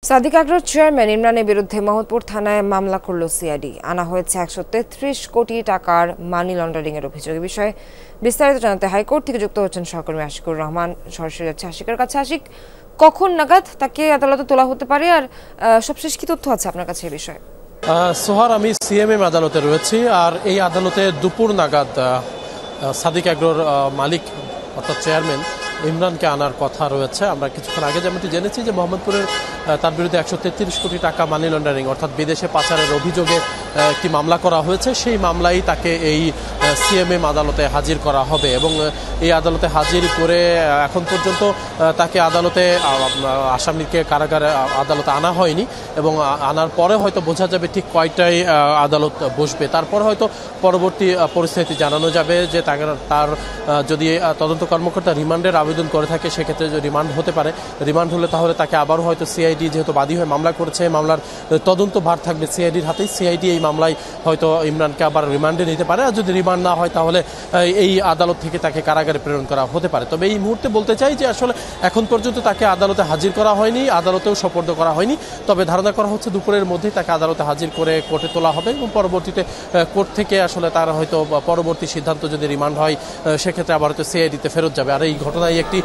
সাদিক আগ্রহ চেয়ারম্যান ইমরানের বিরুদ্ধে মোহাম্মদপুর থানায় মামলা করল সিআইডি। আনা হয়েছে 133 কোটি টাকার মানি লন্ডারিং এর অভিযোগ। এই বিষয়ে বিস্তারিত জানাতে হাইকোর্ট থেকে যুক্ত হচ্ছেন সহকর্মী আশিকুর রহমান। সরাসরি যাচ্ছে আশিকের কাছে। আশিক, কখন নাগাদ তাকে আদালতে তোলা হতে পারে, আর সবশেষ কি তথ্য আছে আপনার কাছে এই বিষয়ে? সোহার, আমি সিএমএম আদালতে রয়েছি, আর এই আদালতে দুপুর নাগাদ সাদিক আগ্রহর মালিক অর্থাৎ চেয়ারম্যান ইমরানকে আনার কথা রয়েছে। আমরা কিছুক্ষণ আগে যেমনটি জেনেছি যে মোহাম্মদপুরের তার বিরুদ্ধে 133 কোটি টাকা মানি লন্ডারিং অর্থাৎ বিদেশে পাচারের অভিযোগে একটি মামলা করা হয়েছে। সেই মামলায় তাকে এই সিএমএম আদালতে হাজির করা হবে এবং এই আদালতে হাজির করে এখন পর্যন্ত তাকে আদালতে আসামিকে কারাগারে আদালতে আনা হয়নি এবং আনার পরে হয়তো বোঝা যাবে ঠিক কয়টায় আদালত বসবে। তারপর হয়তো পরবর্তী পরিস্থিতি জানানো যাবে যে তার যদি তদন্ত কর্মকর্তা রিমান্ডের আবেদন করে থাকে সেক্ষেত্রে যদি রিমান্ড হতে পারে। রিমান্ড হলে তাহলে তাকে আবারও হয়তো সিআইডি যেহেতু বাদী হয়ে মামলা করেছে, মামলার তদন্ত ভার থাকবে সিআইডির হাতেই। সিআইডি এই মামলায় হয়তো ইমরানকে আবার রিমান্ডে নিতে পারে, আর যদি রিমান্ড না হয় তাহলে এই আদালত থেকে তাকে কারাগারে প্রেরণ করা হতে পারে। তবে এই মুহূর্তে বলতে চাই যে আসলে এখন পর্যন্ত তাকে আদালতে হাজির করা হয়নি, আদালতেও সোপর্দ করা হয়নি। তবে ধারণা করা হচ্ছে দুপুরের মধ্যেই তাকে আদালতে হাজির করে কোর্টে তোলা হবে এবং পরবর্তীতে কোর্ট থেকে আসলে তার হয়তো পরবর্তী সিদ্ধান্ত যদি রিমান্ড হয় সেক্ষেত্রে আবার হয়তো সিআইডিতে ফেরত যাবে। আর এই ঘটনায় একটি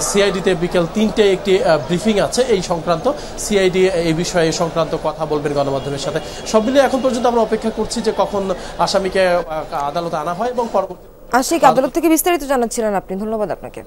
সিআইডিতে বিকেল 3টে একটি ব্রিফিং আছে এই সংক্রান্ত। সিআইডি এই বিষয়ে সংক্রান্ত কথা বলবেন গণমাধ্যমের সাথে। সব মিলিয়ে এখন পর্যন্ত আমরা অপেক্ষা করছি যে কখন আসামিকে আদালতে আনা হয় এবং পরবর্তী। আশিক, আদালত থেকে বিস্তারিত জানাচ্ছিলেন আপনি, ধন্যবাদ আপনাকে।